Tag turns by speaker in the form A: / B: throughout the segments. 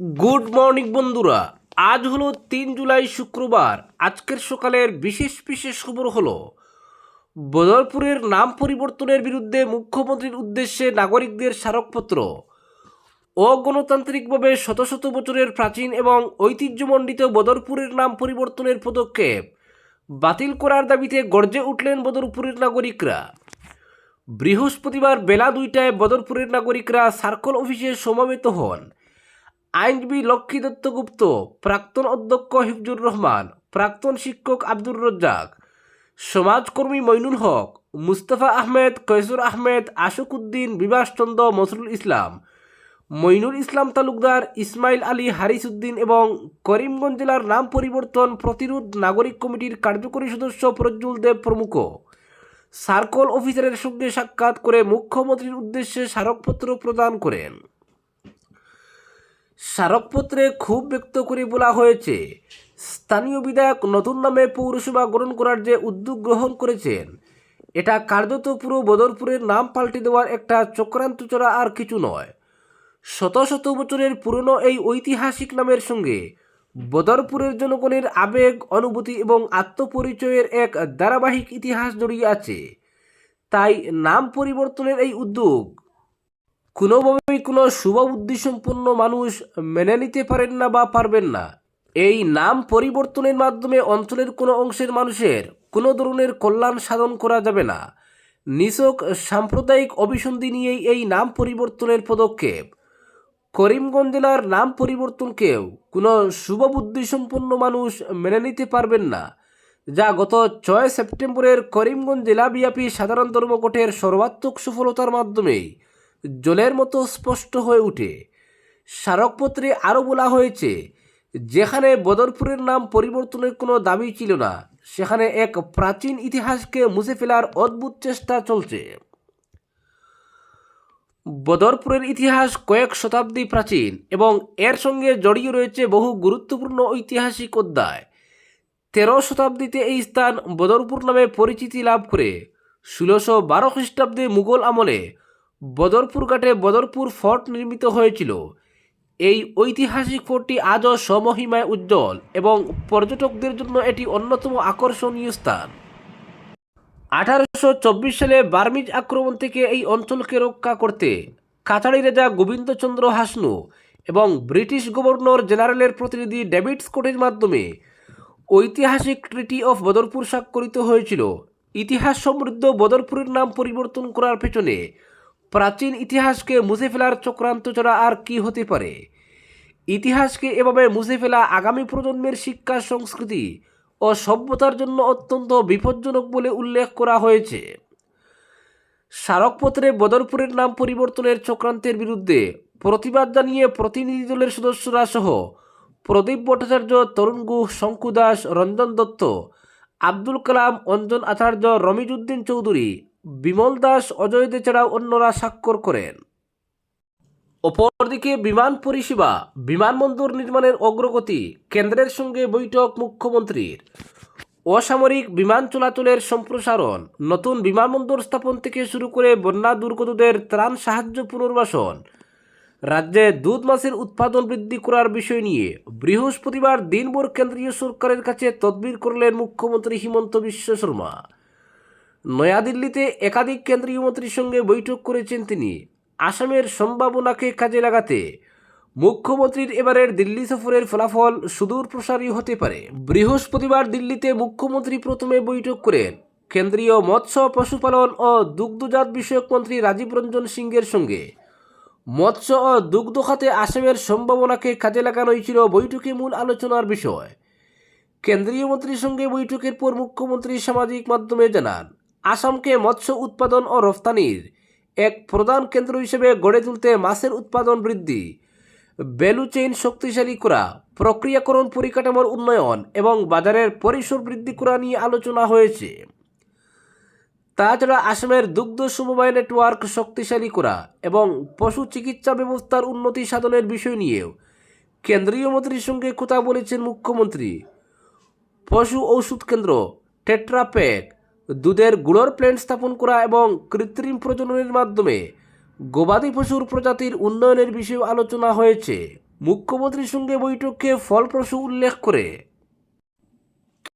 A: Good morning বন্ধুরা। আজ হলো 3 জুলাই শুক্রবার। আজকের সকালের বিশেষ বিশেষ খবর হলো বদরপুরের নাম পরিবর্তনের বিরুদ্ধে মুখ্যমন্ত্রীর উদ্দেশ্যে নাগরিকদের স্মারকপত্র, অগণতান্ত্রিকভাবে শত শত বছরের প্রাচীন এবং ঐতিহ্যমণ্ডিত বদরপুরের নাম পরিবর্তনের পদক্ষেপ বাতিল করার দাবিতে গর্জে উঠলেন বদরপুরের নাগরিকরা। বৃহস্পতিবার বেলা 2টায় বদরপুরের নাগরিকরা সার্কল অফিসে সমবেত হন। আইনজীবী লক্ষ্মী দত্ত গুপ্ত, প্রাক্তন অধ্যক্ষ হিফজুর রহমান, প্রাক্তন শিক্ষক আব্দুর রজ্জাক, সমাজকর্মী মইনুল হক, মুস্তাফা আহমেদ, কৈসুর আহমেদ, আশোক উদ্দিন, বিভাস চন্দ্র, মসরুল ইসলাম, মইনুল ইসলাম তালুকদার, ইসমাইল আলী, হারিস উদ্দিন এবং করিমগঞ্জ জেলার নাম পরিবর্তন প্রতিরোধ নাগরিক কমিটির কার্যকরী সদস্য প্রজ্জ্বল দেব প্রমুখ সার্কল অফিসারের সঙ্গে সাক্ষাৎ করে মুখ্যমন্ত্রীর উদ্দেশ্যে স্মারকপত্র প্রদান করেন। স্মারকপত্রে ক্ষোভ ব্যক্ত করে বলা হয়েছে, স্থানীয় বিধায়ক নতুন নামে পৌরসভা গঠন করার যে উদ্যোগ গ্রহণ করেছেন, এটা কার্যত পুরো বদরপুরের নাম পাল্টে দেওয়ার একটা চক্রান্ত ছাড়া আর কিছু নয়। শত শত বছরের পুরনো এই ঐতিহাসিক নামের সঙ্গে বদরপুরের জনগণের আবেগ, অনুভূতি এবং আত্মপরিচয়ের এক ধারাবাহিক ইতিহাস জড়িয়ে আছে। তাই নাম পরিবর্তনের এই উদ্যোগ কোনোভাবেই কোনো শুভ বুদ্ধিসম্পন্ন মানুষ মেনে নিতে পারেন না বা পারবেন না। এই নাম পরিবর্তনের মাধ্যমে অঞ্চলের কোনো অংশের মানুষের কোনো ধরনের কল্যাণ সাধন করা যাবে না। নিছক সাম্প্রদায়িক অভিসন্ধি নিয়েই এই নাম পরিবর্তনের পদক্ষেপ। করিমগঞ্জ জেলার নাম পরিবর্তনকেও কোনো শুভ বুদ্ধিসম্পন্ন মানুষ মেনে নিতে পারবেন না, যা গত 6 সেপ্টেম্বরের করিমগঞ্জ জেলাব্যাপী সাধারণ ধর্মঘটের সর্বাত্মক সফলতার মাধ্যমেই জলের মতো স্পষ্ট হয়ে ওঠে। স্মারকপত্রে আরও বলা হয়েছে, যেখানে বদরপুরের নাম পরিবর্তনের কোনো দাবি ছিল না, সেখানে এক প্রাচীন ইতিহাসকে মুছে ফেলার অদ্ভুত চেষ্টা চলছে। বদরপুরের ইতিহাস কয়েক শতাব্দী প্রাচীন এবং এর সঙ্গে জড়িয়ে রয়েছে বহু গুরুত্বপূর্ণ ঐতিহাসিক অধ্যায়। 13 শতাব্দীতে এই স্থান বদরপুর নামে পরিচিতি লাভ করে 1612 খ্রিস্টাব্দে মুঘল আমলে বদরপুর ঘাটে বদরপুর ফোর্ট নির্মিত হয়েছিল। এই ঐতিহাসিক ফোর্টটি আজও স্বমহিমায় উজ্জ্বল এবং পর্যটকদের জন্য এটি অন্যতম আকর্ষণীয় স্থান। 1824 সালে বার্মিজ আক্রমণ থেকে এই অঞ্চলকে রক্ষা করতে কাছাড়ি রাজা গোবিন্দচন্দ্র হাসনু এবং ব্রিটিশ গভর্নর জেনারেলের প্রতিনিধি ডেভিড স্কটের মাধ্যমে ঐতিহাসিক ট্রিটি অফ বদরপুর স্বাক্ষরিত হয়েছিল। ইতিহাস সমৃদ্ধ বদরপুরের নাম পরিবর্তন করার পেছনে প্রাচীন ইতিহাসকে মুছে ফেলার চক্রান্ত ছাড়া আর কি হতে পারে? ইতিহাসকে এভাবে মুছে ফেলা আগামী প্রজন্মের শিক্ষা, সংস্কৃতি ও সভ্যতার জন্য অত্যন্ত বিপজ্জনক বলে উল্লেখ করা হয়েছে। স্মারকপত্রে বদরপুরের নাম পরিবর্তনের চক্রান্তের বিরুদ্ধে প্রতিবাদ জানিয়ে প্রতিনিধি দলের সদস্যরা সহ প্রদীপ ভট্টাচার্য, তরুণ গুহ, শঙ্কু দাস, রঞ্জন দত্ত, আব্দুল কালাম, অঞ্জন আচার্য, রমিজউদ্দিন চৌধুরী, বিমল দাস, অজয় দে ছাড়াও অন্যরা স্বাক্ষর করেন। অপরদিকে বিমান পরিষেবা, বিমানবন্দর নির্মাণের অগ্রগতি, কেন্দ্রের সঙ্গে বৈঠক মুখ্যমন্ত্রীর, অসামরিক বিমান চলাচলের সম্প্রসারণ, নতুন বিমানবন্দর স্থাপন থেকে শুরু করে বন্যা দুর্গতদের ত্রাণ সাহায্য, পুনর্বাসন, রাজ্যে দুধ মাছের উৎপাদন বৃদ্ধি করার বিষয় নিয়ে বৃহস্পতিবার দিনভর কেন্দ্রীয় সরকারের কাছে তদবির করলেন মুখ্যমন্ত্রী হিমন্ত বিশ্ব শর্মা। নয়াদিল্লিতে একাধিক কেন্দ্রীয় মন্ত্রীর সঙ্গে বৈঠক করেছেন তিনি। আসামের সম্ভাবনাকে কাজে লাগাতে মুখ্যমন্ত্রীর এবারের দিল্লি সফরের ফলাফল সুদূর প্রসারী হতে পারে। বৃহস্পতিবার দিল্লিতে মুখ্যমন্ত্রী প্রথমে বৈঠক করেন কেন্দ্রীয় মৎস্য, পশুপালন ও দুগ্ধজাত বিষয়ক মন্ত্রী রাজীব রঞ্জন সিংয়ের সঙ্গে। মৎস্য ও দুগ্ধ খাতে আসামের সম্ভাবনাকে কাজে লাগানোই ছিল বৈঠকে মূল আলোচনার বিষয়। কেন্দ্রীয় মন্ত্রীর সঙ্গে বৈঠকের পর মুখ্যমন্ত্রী সামাজিক মাধ্যমে জানান, আসামকে মৎস্য উৎপাদন ও রফতানির এক প্রধান কেন্দ্র হিসেবে গড়ে তুলতে মাছের উৎপাদন বৃদ্ধি, ভ্যালু চেইন শক্তিশালী করা, প্রক্রিয়াকরণ পরিকাঠামোর উন্নয়ন এবং বাজারের পরিসর বৃদ্ধি করা নিয়ে আলোচনা হয়েছে। তাছাড়া আসামের দুগ্ধ সমবায় নেটওয়ার্ক শক্তিশালী করা এবং পশু চিকিৎসা ব্যবস্থার উন্নতি সাধনের বিষয় নিয়েও কেন্দ্রীয় মন্ত্রীর সঙ্গে কথা বলেছেন মুখ্যমন্ত্রী। পশু ঔষধ কেন্দ্র, টেট্রাপ্যাক, দুধের গুঁড়োর প্ল্যান্ট স্থাপন করা এবং কৃত্রিম প্রজননের মাধ্যমে গবাদি পশুর প্রজাতির উন্নয়নের বিষয়েও আলোচনা হয়েছে। মুখ্যমন্ত্রীর সঙ্গে বৈঠককে ফলপ্রসূ উল্লেখ করে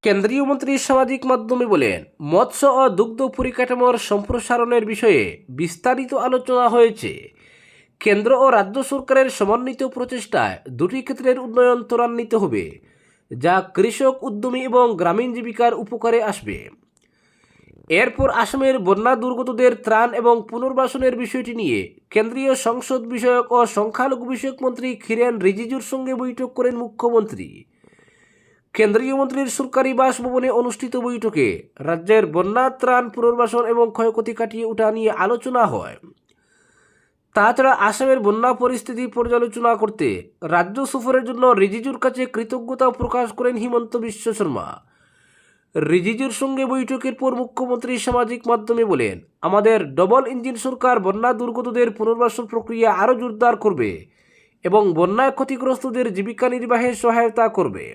A: কেন্দ্রীয় মন্ত্রী সামাজিক মাধ্যমে বলেন, মৎস্য ও দুগ্ধ পরিকাঠামোর সম্প্রসারণের বিষয়ে বিস্তারিত আলোচনা হয়েছে। কেন্দ্র ও রাজ্য সরকারের সমন্বিত প্রচেষ্টায় দুটি ক্ষেত্রের উন্নয়ন ত্বরান্বিত হবে, যা কৃষক, উদ্যমী এবং গ্রামীণ জীবিকার উপকারে আসবে। এরপর আসামের বন্যা দুর্গতদের ত্রাণ এবং পুনর্বাসনের বিষয়টি নিয়ে কেন্দ্রীয় সংসদ বিষয়ক ও সংখ্যালঘু বিষয়ক মন্ত্রী কিরেন রিজিজুর সঙ্গে বৈঠক করেন মুখ্যমন্ত্রী। কেন্দ্রীয় মন্ত্রীর সরকারি বাসভবনে অনুষ্ঠিত বৈঠকে রাজ্যের বন্যা ত্রাণ, পুনর্বাসন এবং ক্ষয়ক্ষতি কাটিয়ে ওঠা নিয়ে আলোচনা হয়। তাছাড়া আসামের বন্যা পরিস্থিতি পর্যালোচনা করতে রাজ্য সফরের জন্য রিজিজুর কাছে কৃতজ্ঞতা প্রকাশ করেন হিমন্ত বিশ্ব শর্মা। রিজিজুর সঙ্গে বৈঠকের পর মুখ্যমন্ত্রী সামাজিক মাধ্যমে বলেন, আমাদের ডবল ইঞ্জিন সরকার বন্যা দুর্গতদের পুনর্বাসন প্রক্রিয়া আরও জোরদার করবে এবং বন্যায় ক্ষতিগ্রস্তদের জীবিকা নির্বাহে সহায়তা করবে।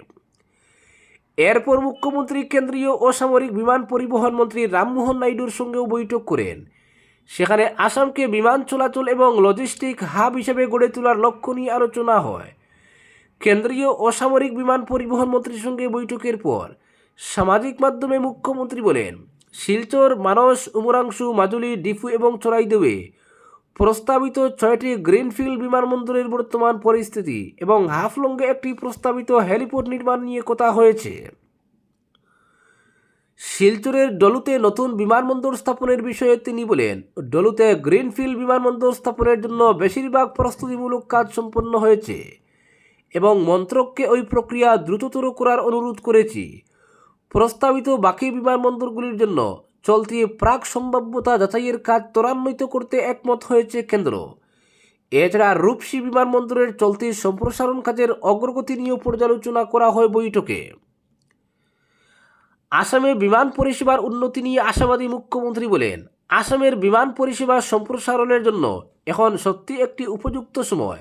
A: এরপর মুখ্যমন্ত্রী কেন্দ্রীয় অসামরিক বিমান পরিবহন মন্ত্রী রামমোহন নাইডুর সঙ্গেও বৈঠক করেন। সেখানে আসামকে বিমান চলাচল এবং লজিস্টিক হাব হিসেবে গড়ে তোলার লক্ষ্য নিয়ে আলোচনা হয়। কেন্দ্রীয় অসামরিক বিমান পরিবহন মন্ত্রীর সঙ্গে বৈঠকের পর সামাজিক মাধ্যমে মুখ্যমন্ত্রী বলেন, শিলচর, মানস, উমরাংশু, মাজুলি, ডিফু এবং চড়াইদেউয়ে প্রস্তাবিত 6টি গ্রিনফিল্ড বিমানবন্দরের বর্তমান পরিস্থিতি এবং হাফলংয়ে একটি প্রস্তাবিত হেলিপোর্ট নির্মাণ নিয়ে কথা হয়েছে। শিলচরের ডলুতে নতুন বিমানবন্দর স্থাপনের বিষয়ে তিনি বলেন, ডলুতে গ্রিনফিল্ড বিমানবন্দর স্থাপনের জন্য বেশিরভাগ প্রস্তুতিমূলক কাজ সম্পন্ন হয়েছে এবং মন্ত্রককে ওই প্রক্রিয়া দ্রুততর করার অনুরোধ করেছি। প্রস্তাবিত বাকি বিমানবন্দরগুলির জন্য চলতি প্রাক সম্ভাব্যতা যাচাইয়ের কাজ ত্বরান্বিত করতে একমত হয়েছে কেন্দ্র। এছাড়া রূপসী বিমানবন্দরের চলতি সম্প্রসারণ কাজের অগ্রগতি নিয়েও পর্যালোচনা করা হয় বৈঠকে। আসামে বিমান পরিষেবার উন্নতি নিয়ে আশাবাদী মুখ্যমন্ত্রী বলেন, আসামের বিমান পরিষেবা সম্প্রসারণের জন্য এখন সত্যি একটি উপযুক্ত সময়।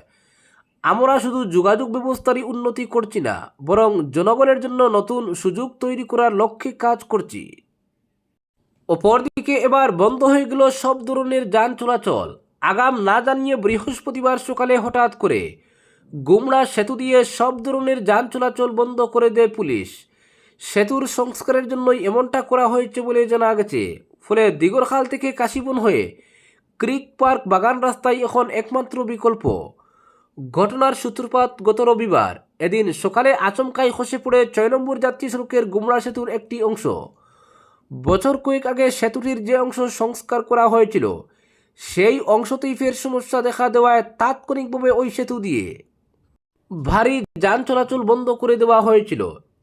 A: আমরা শুধু যোগাযোগ ব্যবস্থারই উন্নতি করছি না, বরং জনগণের জন্য নতুন সুযোগ তৈরি করার লক্ষ্যে কাজ করছি। অপরদিকে এবার বন্ধ হয়ে গেল সব ধরনের যান চলাচল। আগাম না জানিয়ে বৃহস্পতিবার সকালে হঠাৎ করে গুমরা সেতু দিয়ে সব ধরনের যান চলাচল বন্ধ করে দেয় পুলিশ। সেতুর সংস্কারের জন্যই এমনটা করা হয়েছে বলে জানা গেছে। ফলে দিগরখাল থেকে কাশীবন হয়ে ক্রিক পার্ক বাগান রাস্তায় এখন একমাত্র বিকল্প। ঘটনার সূত্রপাত গত রবিবার। এদিন সকালে আচমকাই খসে পড়ে 6 নম্বর যাত্রী সড়কের গুমরা সেতুর একটি অংশ। বছর কয়েক আগে সেতুটির যে অংশ সংস্কার করা হয়েছিল, সেই অংশতেই ফের সমস্যা দেখা দেওয়ায় তাৎক্ষণিকভাবে ওই সেতু দিয়ে ভারী যান চলাচল বন্ধ করে দেওয়া হয়েছিল।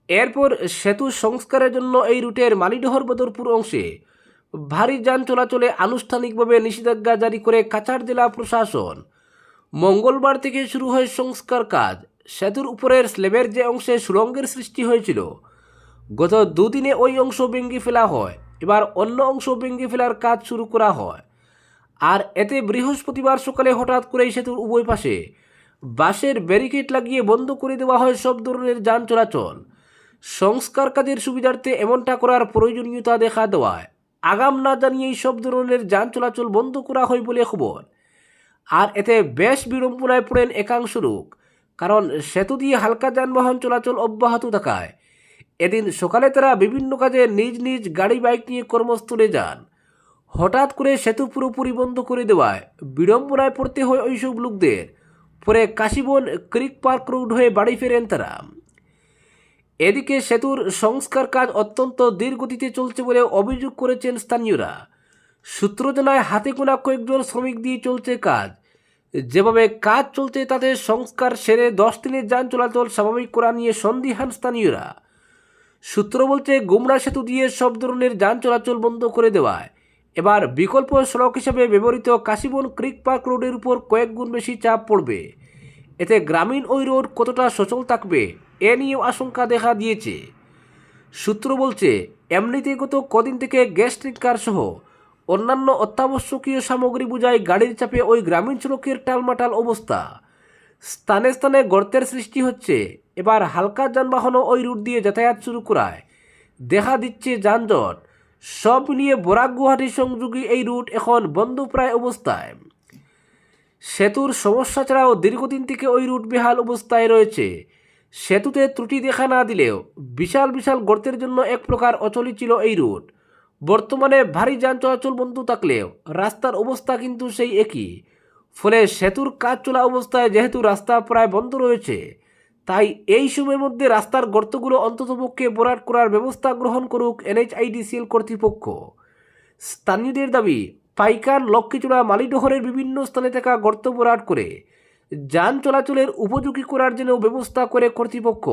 A: এরপর সেতু সংস্কারের জন্য এই রুটের মালিডহর বদরপুর অংশে ভারী যান চলাচলে আনুষ্ঠানিকভাবে নিষেধাজ্ঞা জারি করে কাছাড় জেলা প্রশাসন। মঙ্গলবার থেকে শুরু হয় সংস্কার কাজ। সেতুর উপরের স্ল্যাবের যে অংশে সুড়ঙ্গের সৃষ্টি হয়েছিল, গত দুদিনে ওই অংশ ভেঙে ফেলা হয়। এবার অন্য অংশ ভেঙে ফেলার কাজ শুরু করা হয়। আর এতে বৃহস্পতিবার সকালে হঠাৎ করেই সেতুর উভয় পাশে বাঁশের ব্যারিকেড লাগিয়ে বন্ধ করে দেওয়া হয় সব ধরনের যান চলাচল। সংস্কার কাজের সুবিধার্থে এমনটা করার প্রয়োজনীয়তা দেখা দেওয়ায় আগাম না জানিয়েই সব ধরনের যান চলাচল বন্ধ করা হয় বলে খবর। আর এতে বেশ বিড়ম্বনায় পড়েন একাংশ লোক, কারণ সেতু দিয়ে হালকা যানবাহন চলাচল অব্যাহত থাকায় এদিন সকালে তারা বিভিন্ন কাজে নিজ নিজ গাড়ি বাইক নিয়ে কর্মস্থলে যান। হঠাৎ করে সেতু পুরোপুরি বন্ধ করে দেওয়ায় বিড়ম্বনায় পড়তে হয় ওইসব লোকদের। পরে কাশীবন ক্রিক পার্ক রোড হয়ে বাড়ি ফেরেন তারা। এদিকে সেতুর সংস্কার কাজ অত্যন্ত ধীরগতিতে চলছে বলে অভিযোগ করেছেন স্থানীয়রা। সূত্র জানায়, হাতে গোনা কয়েকজন শ্রমিক দিয়ে চলছে কাজ। যেভাবে কাজ চলছে তাতে সংস্কার সেরে 10 দিনের যান চলাচল স্বাভাবিক করা নিয়ে সন্দিহান স্থানীয়রা। সূত্র বলছে, গুমরা সেতু দিয়ে সব ধরনের যান চলাচল বন্ধ করে দেওয়ায় এবার বিকল্প সড়ক হিসেবে ব্যবহৃত কাশীবন ক্রিক পার্ক রোডের উপর কয়েক গুণ বেশি চাপ পড়বে। এতে গ্রামীণ ওই রোড কতটা সচল থাকবে এ নিয়েও আশঙ্কা দেখা দিয়েছে। সূত্র বলছে, এমনিতে গত কদিন থেকে গ্যাস ট্যাঙ্কার সহ অন্যান্য অত্যাবশ্যকীয় সামগ্রী বোঝাই গাড়ির চাপে ওই গ্রামীণ সড়কের টালমাটাল অবস্থা। স্থানে স্থানে গর্তের সৃষ্টি হচ্ছে। এবার হালকা যানবাহনও ওই রুট দিয়ে যাতায়াত শুরু করায় দেখা দিচ্ছে যানজট। সব মিলিয়ে বরাক গুয়াহাটি সংযোগী এই রুট এখন বন্ধ প্রায় অবস্থায়। সেতুর সমস্যা ছাড়াও দীর্ঘদিন থেকে ওই রুট বেহাল অবস্থায় রয়েছে। সেতুতে ত্রুটি দেখা না দিলেও বিশাল বিশাল গর্তের জন্য এক প্রকার অচলই ছিল এই রুট। বর্তমানে ভারী যান চলাচল বন্ধ থাকলেও রাস্তার অবস্থা কিন্তু সেই একই। ফলে সেতুর কাজ চলা অবস্থায় যেহেতু রাস্তা প্রায় বন্ধ রয়েছে, তাই এই সময়ের মধ্যে রাস্তার গর্তগুলো অন্ততপক্ষে ভরাট করার ব্যবস্থা গ্রহণ করুক NHIDCL কর্তৃপক্ষ। স্থানীয়দের দাবি, পাইকান, লক্ষ্মীচূড়া, মালিডহরের বিভিন্ন স্থানে থাকা গর্ত ভরাট করে যান চলাচলের উপযোগী করার জন্য ব্যবস্থা করে কর্তৃপক্ষ।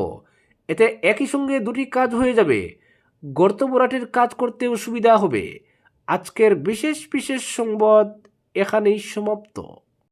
A: এতে একই সঙ্গে দুটি কাজ হয়ে যাবে, গর্ত ভরাটের কাজ করতেও সুবিধা হবে। আজকের বিশেষ বিশেষ সংবাদ এখানেই সমাপ্ত।